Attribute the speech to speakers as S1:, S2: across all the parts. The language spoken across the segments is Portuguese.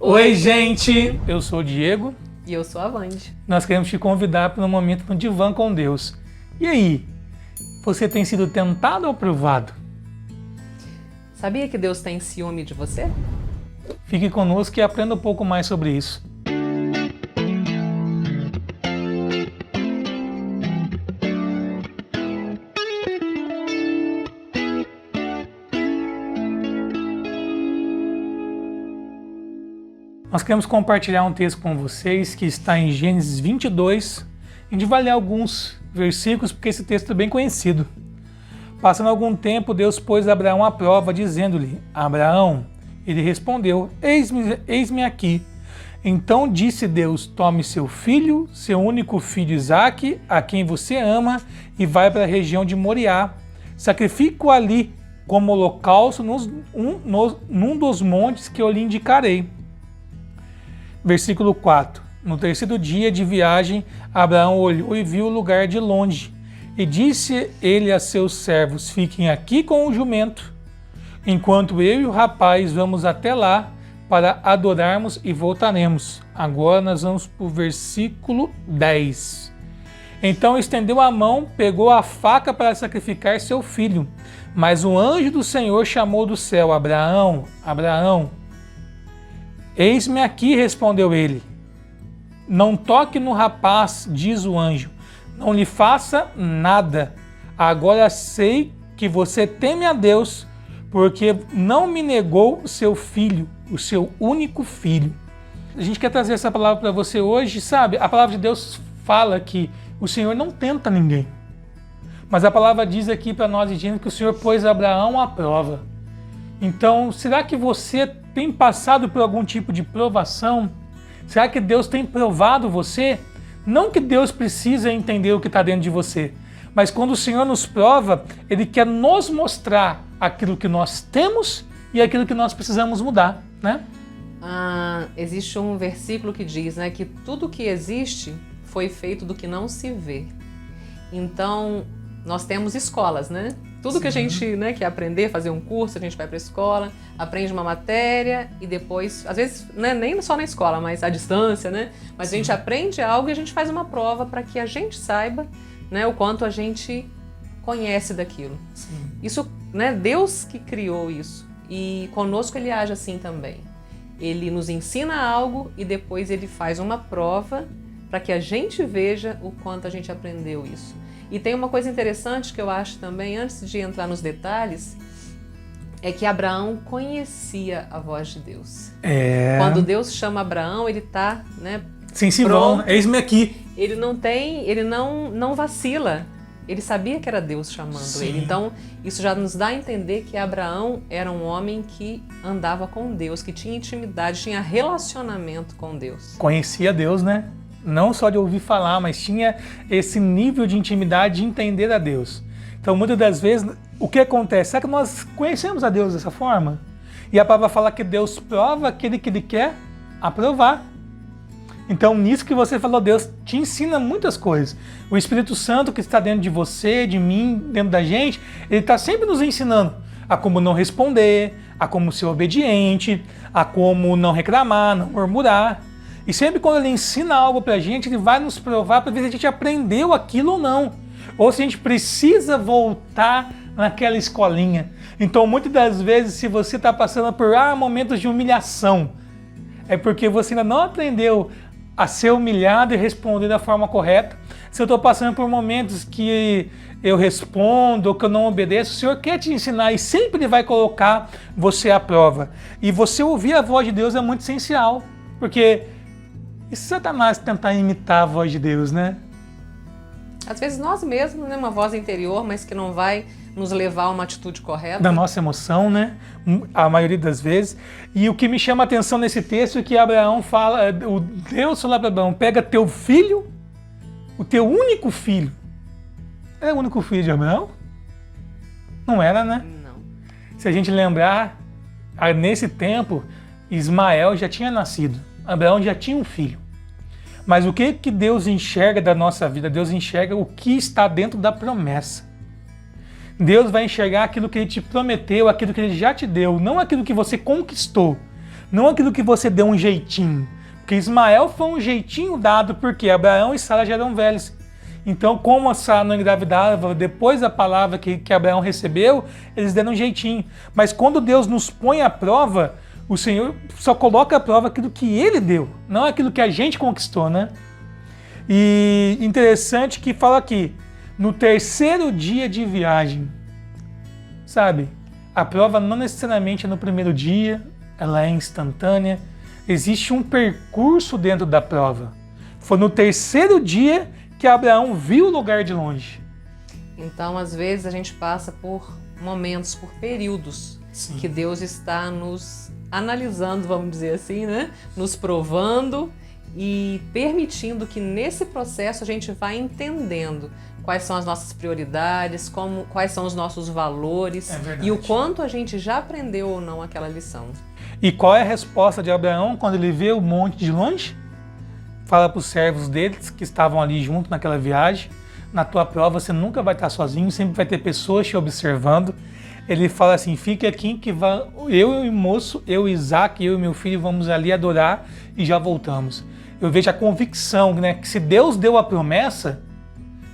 S1: Oi, gente! Eu sou o Diego.
S2: E eu sou a Vandy.
S1: Nós queremos te convidar para um momento no Divã com Deus. E aí? Você tem sido tentado ou provado?
S2: Sabia que Deus tem ciúme de você?
S1: Fique conosco e aprenda um pouco mais sobre isso. Nós queremos compartilhar um texto com vocês que está em Gênesis 22. A gente vai ler alguns versículos porque esse texto é bem conhecido. Passando algum tempo, Deus pôs Abraão à prova, dizendo-lhe: Abraão, ele respondeu: Eis-me aqui. Então disse Deus: Tome seu filho, seu único filho Isaque, a quem você ama, e vai para a região de Moriá. Sacrifique-o ali como holocausto num dos montes que eu lhe indicarei. Versículo 4. No terceiro dia de viagem, Abraão olhou e viu o lugar de longe. E disse ele a seus servos: Fiquem aqui com o jumento, enquanto eu e o rapaz vamos até lá para adorarmos e voltaremos. Agora nós vamos para o versículo 10. Então estendeu a mão, pegou a faca para sacrificar seu filho. Mas o anjo do Senhor chamou do céu: Abraão, Abraão. Eis-me aqui, respondeu ele. Não toque no rapaz, diz o anjo. Não lhe faça nada. Agora sei que você teme a Deus, porque não me negou o seu filho, o seu único filho. A gente quer trazer essa palavra para você hoje, sabe? A palavra de Deus fala que o Senhor não tenta ninguém. Mas a palavra diz aqui para nós, dizendo que o Senhor pôs Abraão à prova. Então, será que você tem passado por algum tipo de provação? Será que Deus tem provado você? Não que Deus precisa entender o que está dentro de você, mas quando o Senhor nos prova, Ele quer nos mostrar aquilo que nós temos e aquilo que nós precisamos mudar, né?
S2: Existe um versículo que diz, né, que tudo que existe foi feito do que não se vê. Então, nós temos escolas, né? Tudo que a gente, né, quer aprender, fazer um curso, a gente vai para a escola, aprende uma matéria e depois, às vezes, né, nem só na escola, mas à distância, né? Mas a gente aprende algo e a gente faz uma prova para que a gente saiba, né, o quanto a gente conhece daquilo.
S1: Sim.
S2: Isso, né, Deus que criou isso. E conosco Ele age assim também. Ele nos ensina algo e depois Ele faz uma prova para que a gente veja o quanto a gente aprendeu isso. E tem uma coisa interessante que eu acho também, antes de entrar nos detalhes, é que Abraão conhecia a voz de Deus. Quando Deus chama Abraão, ele está, né,
S1: sensível, eis-me aqui.
S2: Ele não vacila. Ele sabia que era Deus chamando ele. Então, isso já nos dá a entender que Abraão era um homem que andava com Deus, que tinha intimidade, tinha relacionamento com Deus.
S1: Conhecia Deus, né? Não só de ouvir falar, mas tinha esse nível de intimidade de entender a Deus. Então, muitas das vezes, o que acontece? Será que nós conhecemos a Deus dessa forma? E a palavra fala que Deus prova aquele que Ele quer aprovar. Então, nisso que você falou, Deus te ensina muitas coisas. O Espírito Santo que está dentro de você, de mim, dentro da gente, Ele está sempre nos ensinando a como não responder, a como ser obediente, a como não reclamar, não murmurar. E sempre quando Ele ensina algo pra gente, Ele vai nos provar para ver se a gente aprendeu aquilo ou não. Ou se a gente precisa voltar naquela escolinha. Então, muitas das vezes, se você está passando por momentos de humilhação, é porque você ainda não aprendeu a ser humilhado e responder da forma correta. Se eu estou passando por momentos que eu respondo ou que eu não obedeço, o Senhor quer te ensinar e sempre Ele vai colocar você à prova. E você ouvir a voz de Deus é muito essencial, porque... E se Satanás tentar imitar a voz de Deus, né?
S2: Às vezes nós mesmos, né, uma voz interior, mas que não vai nos levar a uma atitude correta.
S1: Da nossa emoção, né? A maioria das vezes. E o que me chama a atenção nesse texto é que Abraão fala, o Deus fala para Abraão: pega teu filho, o teu único filho. Era o único filho de Abraão? Não era, né?
S2: Não.
S1: Se a gente lembrar, nesse tempo, Ismael já tinha nascido. Abraão já tinha um filho. Mas o que Deus enxerga da nossa vida? Deus enxerga o que está dentro da promessa. Deus vai enxergar aquilo que Ele te prometeu, aquilo que Ele já te deu, não aquilo que você conquistou. Não aquilo que você deu um jeitinho. Porque Ismael foi um jeitinho dado porque Abraão e Sara já eram velhos. Então, como a Sara não engravidava, depois da palavra que Abraão recebeu, eles deram um jeitinho. Mas quando Deus nos põe à prova, o Senhor só coloca à prova aquilo que Ele deu, não aquilo que a gente conquistou, né? E interessante que fala aqui, no terceiro dia de viagem, sabe? A prova não necessariamente é no primeiro dia, ela é instantânea. Existe um percurso dentro da prova. Foi no terceiro dia que Abraão viu o lugar de longe.
S2: Então, às vezes, a gente passa por momentos, por períodos, sim, que Deus está nos analisando, vamos dizer assim, né? Nos provando e permitindo que nesse processo a gente vá entendendo quais são as nossas prioridades, quais são os nossos valores e o quanto a gente já aprendeu ou não aquela lição.
S1: E qual é a resposta de Abraão quando ele vê o monte de longe? Fala para os servos deles que estavam ali junto naquela viagem, na tua prova você nunca vai estar sozinho, sempre vai ter pessoas te observando. Ele fala assim, fique aqui que eu e o moço, eu, Isaac, eu e meu filho vamos ali adorar e já voltamos. Eu vejo a convicção, né, que se Deus deu a promessa,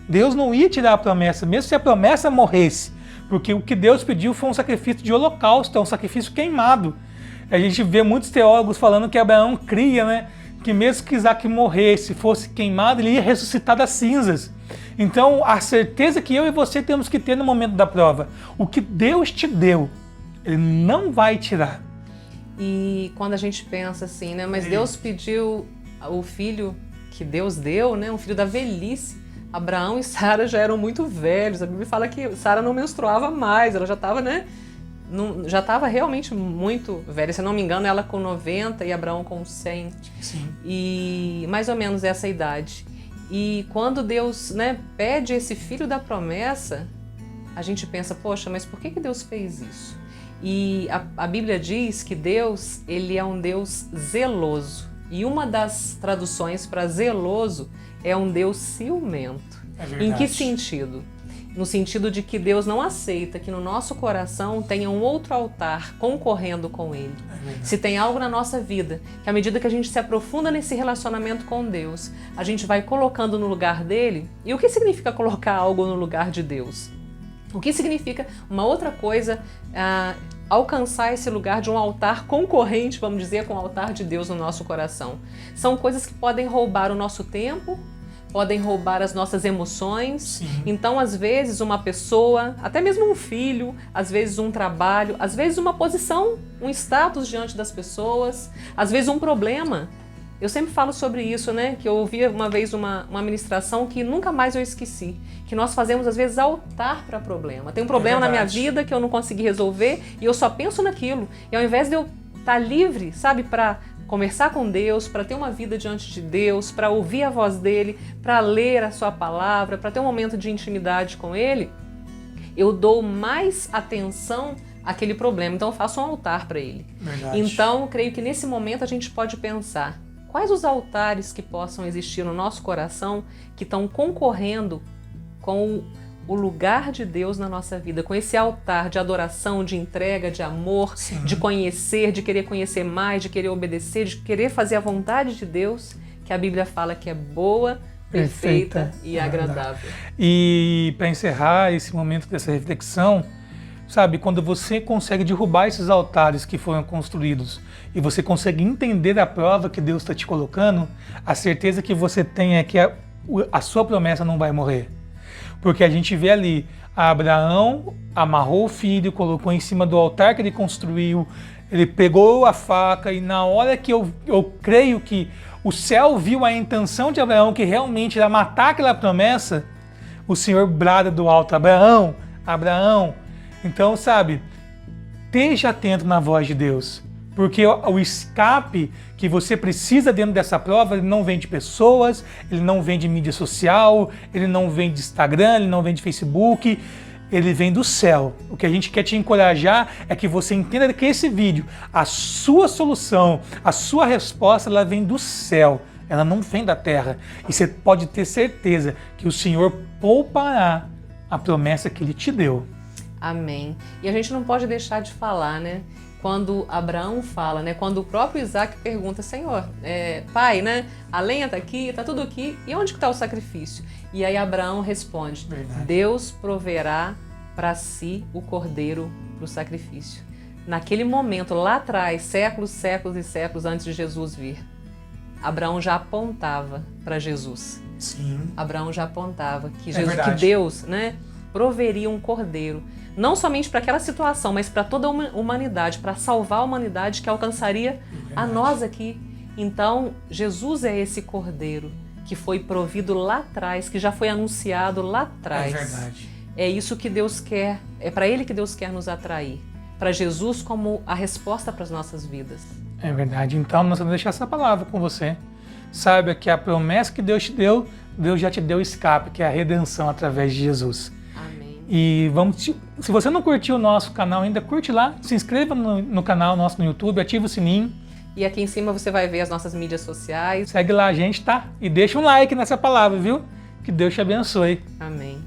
S1: Deus não ia tirar a promessa, mesmo se a promessa morresse, porque o que Deus pediu foi um sacrifício de holocausto, é um sacrifício queimado. A gente vê muitos teólogos falando que Abraão cria, né, que mesmo que Isaac morresse, fosse queimado, ele ia ressuscitar das cinzas. Então, a certeza que eu e você temos que ter no momento da prova, o que Deus te deu, Ele não vai tirar.
S2: E quando a gente pensa assim, né, mas Deus pediu o filho que Deus deu, né, um filho da velhice. Abraão e Sara já eram muito velhos. A Bíblia fala que Sara não menstruava mais, ela já estava, né, já estava realmente muito velha. Se eu não me engano, ela com 90 e Abraão com 100.
S1: Sim.
S2: E mais ou menos essa idade. E quando Deus, né, pede esse filho da promessa, a gente pensa, poxa, mas por que Deus fez isso? E a Bíblia diz que Deus, ele é um Deus zeloso. E uma das traduções para zeloso é um Deus ciumento.
S1: É verdade.
S2: Em que sentido? No sentido de que Deus não aceita que no nosso coração tenha um outro altar concorrendo com Ele. Se tem algo na nossa vida, que à medida que a gente se aprofunda nesse relacionamento com Deus, a gente vai colocando no lugar dele. E o que significa colocar algo no lugar de Deus? O que significa uma outra coisa, alcançar esse lugar de um altar concorrente, vamos dizer, com o altar de Deus no nosso coração? São coisas que podem roubar o nosso tempo, podem roubar as nossas emoções.
S1: Sim.
S2: Então, às vezes, uma pessoa, até mesmo um filho, às vezes um trabalho, às vezes uma posição, um status diante das pessoas, às vezes um problema. Eu sempre falo sobre isso, né? Que eu ouvi uma vez uma ministração que nunca mais eu esqueci. Que nós fazemos, às vezes, altar para problema. Tem um problema na minha vida que eu não consegui resolver e eu só penso naquilo. E ao invés de eu estar livre, sabe, para conversar com Deus, para ter uma vida diante de Deus, para ouvir a voz dele, para ler a sua palavra, para ter um momento de intimidade com ele, eu dou mais atenção àquele problema. Então eu faço um altar para ele.
S1: Verdade.
S2: Então eu creio que nesse momento a gente pode pensar quais os altares que possam existir no nosso coração que estão concorrendo com o lugar de Deus na nossa vida, com esse altar de adoração, de entrega, de amor,
S1: sim,
S2: de conhecer, de querer conhecer mais, de querer obedecer, de querer fazer a vontade de Deus, que a Bíblia fala que é boa, perfeita e agradável.
S1: E para encerrar esse momento dessa reflexão, sabe, quando você consegue derrubar esses altares que foram construídos e você consegue entender a prova que Deus está te colocando, a certeza que você tem é que a sua promessa não vai morrer. Porque a gente vê ali, Abraão amarrou o filho, colocou em cima do altar que ele construiu, ele pegou a faca e na hora que eu creio que o céu viu a intenção de Abraão, que realmente era matar aquela promessa, o Senhor brada do alto, Abraão, Abraão. Então, sabe, esteja atento na voz de Deus. Porque o escape que você precisa dentro dessa prova, ele não vem de pessoas, ele não vem de mídia social, ele não vem de Instagram, ele não vem de Facebook, ele vem do céu. O que a gente quer te encorajar é que você entenda que esse vídeo, a sua solução, a sua resposta, ela vem do céu, ela não vem da terra. E você pode ter certeza que o Senhor poupará a promessa que Ele te deu.
S2: Amém. E a gente não pode deixar de falar, né? quando Abraão fala, né? Quando o próprio Isaac pergunta, Senhor, pai, né? A lenha está aqui, está tudo aqui, e onde que está o sacrifício? E aí Abraão responde,
S1: Verdade.
S2: Deus proverá para si o cordeiro para o sacrifício. Naquele momento, lá atrás, séculos, séculos e séculos antes de Jesus vir, Abraão já apontava para Jesus.
S1: Sim.
S2: Abraão já apontava que,
S1: verdade.
S2: que Deus, né, proveria um cordeiro, não somente para aquela situação, mas para toda a humanidade, para salvar a humanidade que alcançaria a nós aqui. Então, Jesus é esse cordeiro que foi provido lá atrás, que já foi anunciado lá atrás.
S1: É verdade.
S2: É isso que Deus quer, é para Ele que Deus quer nos atrair, para Jesus como a resposta para as nossas vidas.
S1: É verdade. Então, nós vamos deixar essa palavra com você. Saiba que a promessa que Deus te deu, Deus já te deu o escape, que é a redenção através de Jesus.
S2: Amém.
S1: E se você não curtiu o nosso canal ainda, curte lá, se inscreva no canal nosso no YouTube, ativa o sininho.
S2: E aqui em cima você vai ver as nossas mídias sociais.
S1: Segue lá a gente, tá? E deixa um like nessa palavra, viu? Que Deus te abençoe.
S2: Amém.